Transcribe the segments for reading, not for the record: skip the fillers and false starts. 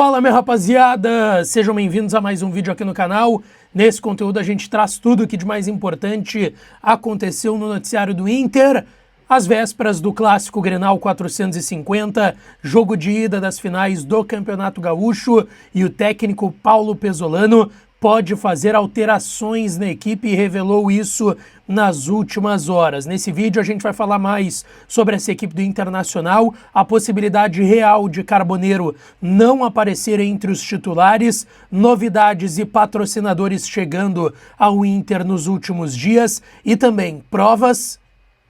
Fala, minha rapaziada! Sejam bem-vindos a mais um vídeo aqui no canal. Nesse conteúdo a gente traz tudo o que de mais importante aconteceu no noticiário do Inter. Às vésperas do clássico Grenal 450, jogo de ida das finais do Campeonato Gaúcho, e o técnico Paulo Pesolano pode fazer alterações na equipe e revelou isso nas últimas horas. Nesse vídeo a gente vai falar mais sobre essa equipe do Internacional, a possibilidade real de Carboneiro não aparecer entre os titulares, novidades e patrocinadores chegando ao Inter nos últimos dias e também provas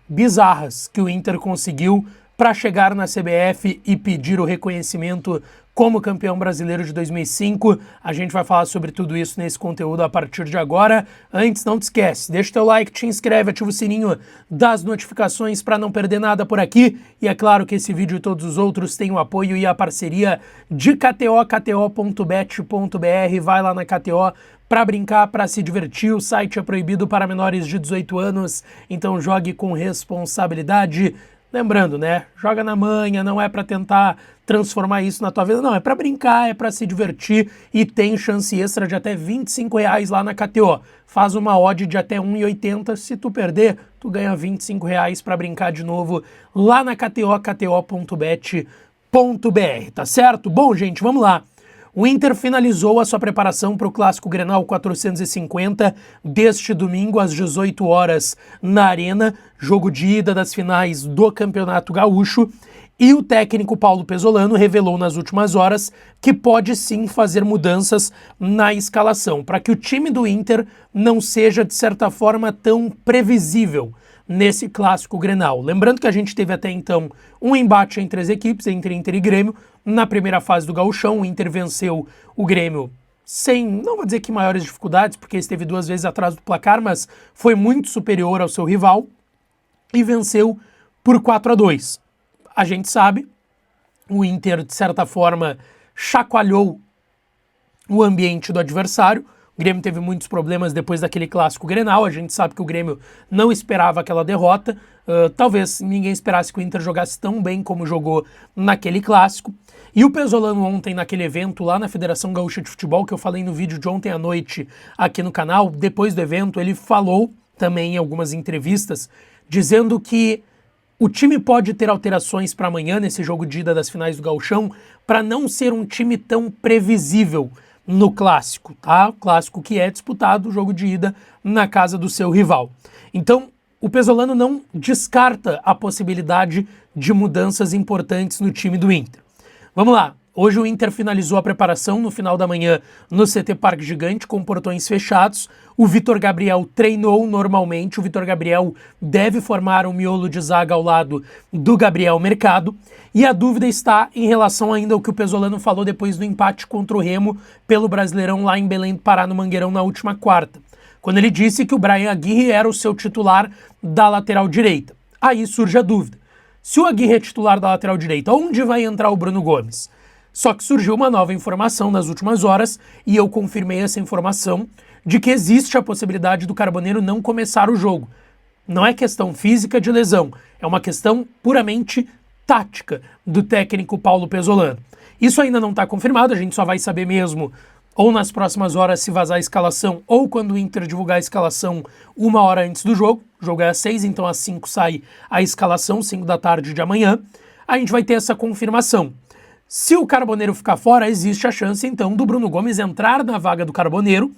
bizarras que o Inter conseguiu para chegar na CBF e pedir o reconhecimento como campeão brasileiro de 2005. A gente vai falar sobre tudo isso nesse conteúdo a partir de agora. Antes, não te esquece, deixa teu like, te inscreve, ativa o sininho das notificações para não perder nada por aqui. E é claro que esse vídeo e todos os outros têm o apoio e a parceria de KTO, kto.bet.br. Vai lá na KTO para brincar, para se divertir. O site é proibido para menores de 18 anos, então jogue com responsabilidade. Lembrando, né? Joga na manha, não é para tentar transformar isso na tua vida, não. É para brincar, é para se divertir e tem chance extra de até R$25 lá na KTO. Faz uma odd de até 1,80. Se tu perder, tu ganha R$25 para brincar de novo lá na KTO, kto.bet.br, tá certo? Bom, gente, vamos lá. O Inter finalizou a sua preparação para o Clássico Grenal 450 deste domingo às 18 horas na Arena, jogo de ida das finais do Campeonato Gaúcho, e o técnico Paulo Pesolano revelou nas últimas horas que pode sim fazer mudanças na escalação, para que o time do Inter não seja, de certa forma, tão previsível nesse Clássico Grenal. Lembrando que a gente teve até então um embate entre as equipes, entre Inter e Grêmio. Na primeira fase do Gauchão, o Inter venceu o Grêmio sem, não vou dizer que maiores dificuldades, porque esteve 2 vezes atrás do placar, mas foi muito superior ao seu rival e venceu por 4-2. A gente sabe, o Inter, de certa forma, chacoalhou o ambiente do adversário. O Grêmio teve muitos problemas depois daquele clássico Grenal. A gente sabe que o Grêmio não esperava aquela derrota. Talvez ninguém esperasse que o Inter jogasse tão bem como jogou naquele clássico. E o Pesolano ontem, naquele evento lá na Federação Gaúcha de Futebol, que eu falei no vídeo de ontem à noite aqui no canal, depois do evento, ele falou também em algumas entrevistas, dizendo que o time pode ter alterações para amanhã, nesse jogo de ida das finais do Gauchão, para não ser um time tão previsível no clássico, tá? O clássico que é disputado, o jogo de ida na casa do seu rival. Então, o Pesolano não descarta a possibilidade de mudanças importantes no time do Inter. Vamos lá. Hoje o Inter finalizou a preparação no final da manhã no CT Parque Gigante com portões fechados. O Vitor Gabriel treinou normalmente. O Vitor Gabriel deve formar um miolo de zaga ao lado do Gabriel Mercado. E a dúvida está em relação ainda ao que o Pesolano falou depois do empate contra o Remo pelo Brasileirão lá em Belém do Pará, no Mangueirão, na última quarta, quando ele disse que o Bryan Aguirre era o seu titular da lateral direita. Aí surge a dúvida. Se o Aguirre é titular da lateral direita, onde vai entrar o Bruno Gomes? Só que surgiu uma nova informação nas últimas horas, e eu confirmei essa informação, de que existe a possibilidade do Carboneiro não começar o jogo. Não é questão física de lesão, é uma questão puramente tática do técnico Paulo Pesolano. Isso ainda não está confirmado, a gente só vai saber mesmo ou nas próximas horas se vazar a escalação, ou quando o Inter divulgar a escalação 1 hora antes do jogo. O jogo é às 6, então às 5 sai a escalação, 5 da tarde de amanhã. A gente vai ter essa confirmação. Se o Carboneiro ficar fora, existe a chance, então, do Bruno Gomes entrar na vaga do Carboneiro,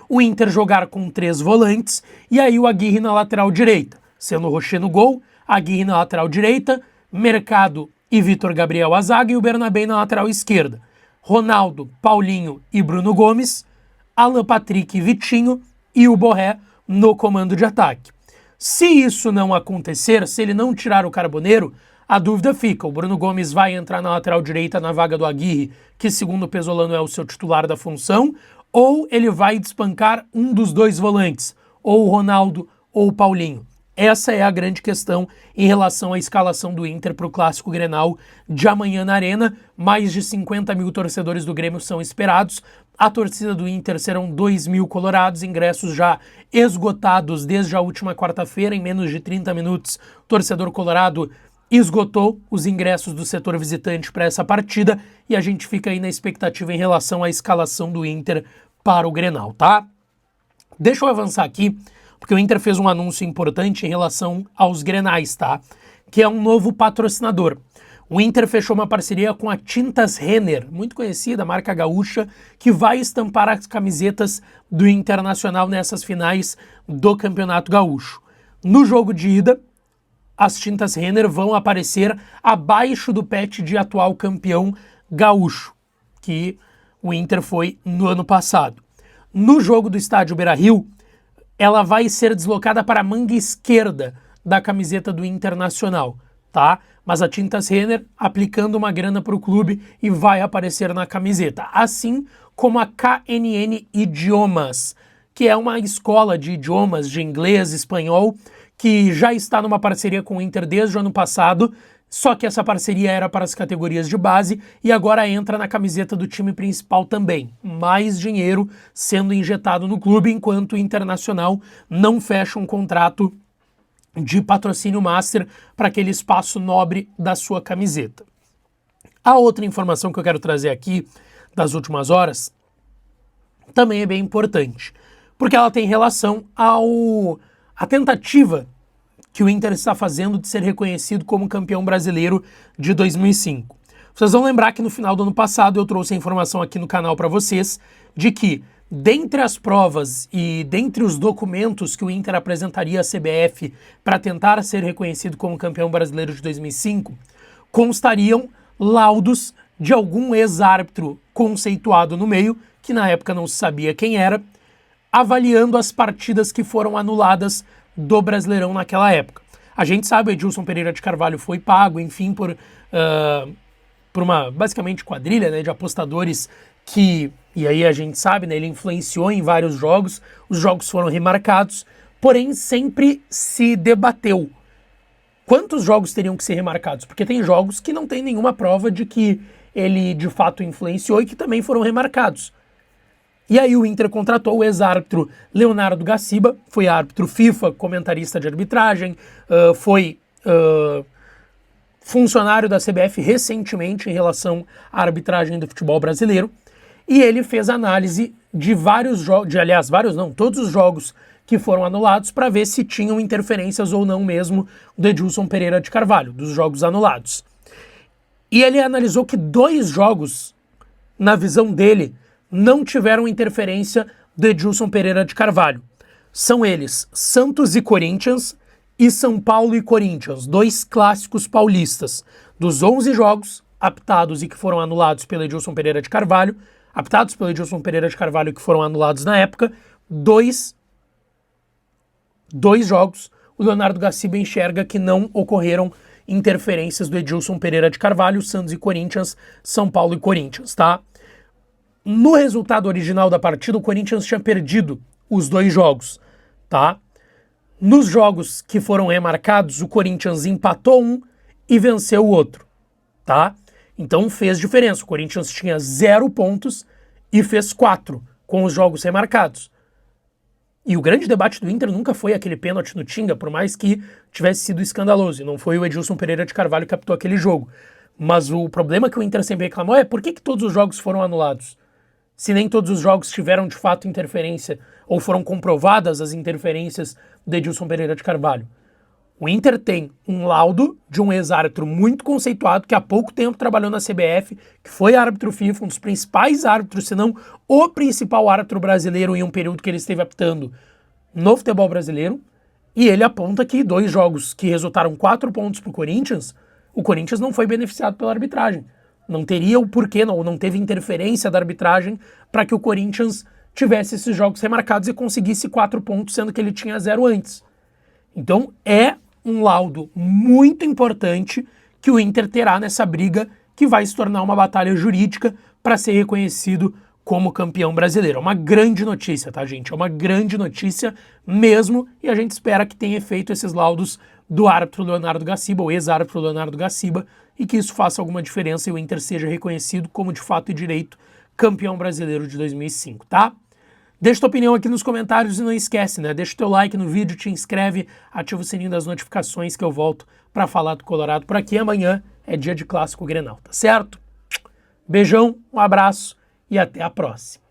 o Inter jogar com 3 volantes, e aí o Aguirre na lateral direita, sendo o Rocher no gol, Aguirre na lateral direita, Mercado e Vitor Gabriel a zaga, e o Bernabé na lateral esquerda. Ronaldo, Paulinho e Bruno Gomes, Alan Patrick e Vitinho, e o Borré no comando de ataque. Se isso não acontecer, se ele não tirar o Carboneiro, a dúvida fica: o Bruno Gomes vai entrar na lateral direita na vaga do Aguirre, que segundo o Pesolano é o seu titular da função, ou ele vai despancar um dos 2 volantes, ou o Ronaldo ou o Paulinho. Essa é a grande questão em relação à escalação do Inter para o Clássico Grenal de amanhã na Arena. Mais de 50 mil torcedores do Grêmio são esperados. A torcida do Inter serão 2.000 colorados, ingressos já esgotados desde a última quarta-feira. Em menos de 30 minutos, o torcedor colorado esgotou os ingressos do setor visitante para essa partida e a gente fica aí na expectativa em relação à escalação do Inter para o Grenal, tá? Deixa eu avançar aqui, porque o Inter fez um anúncio importante em relação aos Grenais, tá? Que é um novo patrocinador. O Inter fechou uma parceria com a Tintas Renner, muito conhecida, marca gaúcha, que vai estampar as camisetas do Internacional nessas finais do Campeonato Gaúcho. No jogo de ida, as Tintas Renner vão aparecer abaixo do pet de atual campeão gaúcho, que o Inter foi no ano passado. No jogo do estádio Beira-Rio, ela vai ser deslocada para a manga esquerda da camiseta do Internacional, tá? Mas a Tintas Renner aplicando uma grana para o clube e vai aparecer na camiseta. Assim como a KNN Idiomas, que é uma escola de idiomas de inglês, espanhol, que já está numa parceria com o Inter desde o ano passado, só que essa parceria era para as categorias de base e agora entra na camiseta do time principal também. Mais dinheiro sendo injetado no clube, enquanto o Internacional não fecha um contrato de patrocínio master para aquele espaço nobre da sua camiseta. A outra informação que eu quero trazer aqui das últimas horas também é bem importante, porque ela tem relação à tentativa que o Inter está fazendo de ser reconhecido como campeão brasileiro de 2005. Vocês vão lembrar que no final do ano passado eu trouxe a informação aqui no canal para vocês de que, dentre as provas e dentre os documentos que o Inter apresentaria à CBF para tentar ser reconhecido como campeão brasileiro de 2005, constariam laudos de algum ex-árbitro conceituado no meio, que na época não se sabia quem era, avaliando as partidas que foram anuladas do Brasileirão naquela época. A gente sabe, o Edilson Pereira de Carvalho foi pago, enfim, por uma, basicamente, quadrilha, né, de apostadores que, e aí a gente sabe, né, ele influenciou em vários jogos, os jogos foram remarcados, porém sempre se debateu quantos jogos teriam que ser remarcados, porque tem jogos que não tem nenhuma prova de que ele de fato influenciou e que também foram remarcados. E aí o Inter contratou o ex-árbitro Leonardo Gaciba, foi árbitro FIFA, comentarista de arbitragem, foi funcionário da CBF recentemente em relação à arbitragem do futebol brasileiro, e ele fez análise de vários jogos, todos os jogos que foram anulados para ver se tinham interferências ou não mesmo do Edilson Pereira de Carvalho, dos jogos anulados. E ele analisou que 2 jogos, na visão dele, não tiveram interferência do Edilson Pereira de Carvalho. São eles Santos e Corinthians e São Paulo e Corinthians, 2 clássicos paulistas. Dos 11 jogos aptados e que foram anulados pelo Edilson Pereira de Carvalho, que foram anulados na época, 2 jogos o Leonardo Gaciba enxerga que não ocorreram interferências do Edilson Pereira de Carvalho, Santos e Corinthians, São Paulo e Corinthians, tá? No resultado original da partida, o Corinthians tinha perdido os 2 jogos, tá? Nos jogos que foram remarcados, o Corinthians empatou um e venceu o outro, tá? Então fez diferença. O Corinthians tinha 0 pontos e fez 4 com os jogos remarcados. E o grande debate do Inter nunca foi aquele pênalti no Tinga, por mais que tivesse sido escandaloso. E não foi o Edilson Pereira de Carvalho que captou aquele jogo. Mas o problema que o Inter sempre reclamou é por que todos os jogos foram anulados? Se nem todos os jogos tiveram de fato interferência ou foram comprovadas as interferências do Edilson Pereira de Carvalho. O Inter tem um laudo de um ex-árbitro muito conceituado que há pouco tempo trabalhou na CBF, que foi árbitro FIFA, um dos principais árbitros, se não o principal árbitro brasileiro em um período que ele esteve apitando no futebol brasileiro, e ele aponta que 2 jogos que resultaram 4 pontos para o Corinthians não foi beneficiado pela arbitragem. Não teria o porquê, não teve interferência da arbitragem para que o Corinthians tivesse esses jogos remarcados e conseguisse 4 pontos, sendo que ele tinha 0 antes. Então é um laudo muito importante que o Inter terá nessa briga que vai se tornar uma batalha jurídica para ser reconhecido como campeão brasileiro. É uma grande notícia, tá, gente? É uma grande notícia mesmo, e a gente espera que tenha feito esses laudos do árbitro Leonardo Gaciba, o ex-árbitro Leonardo Gaciba, e que isso faça alguma diferença e o Inter seja reconhecido como de fato e direito campeão brasileiro de 2005, tá? Deixa tua opinião aqui nos comentários e não esquece, né? Deixa o teu like no vídeo, te inscreve, ativa o sininho das notificações que eu volto para falar do Colorado por aqui. Amanhã é dia de Clássico Grenal, tá certo? Beijão, um abraço e até a próxima.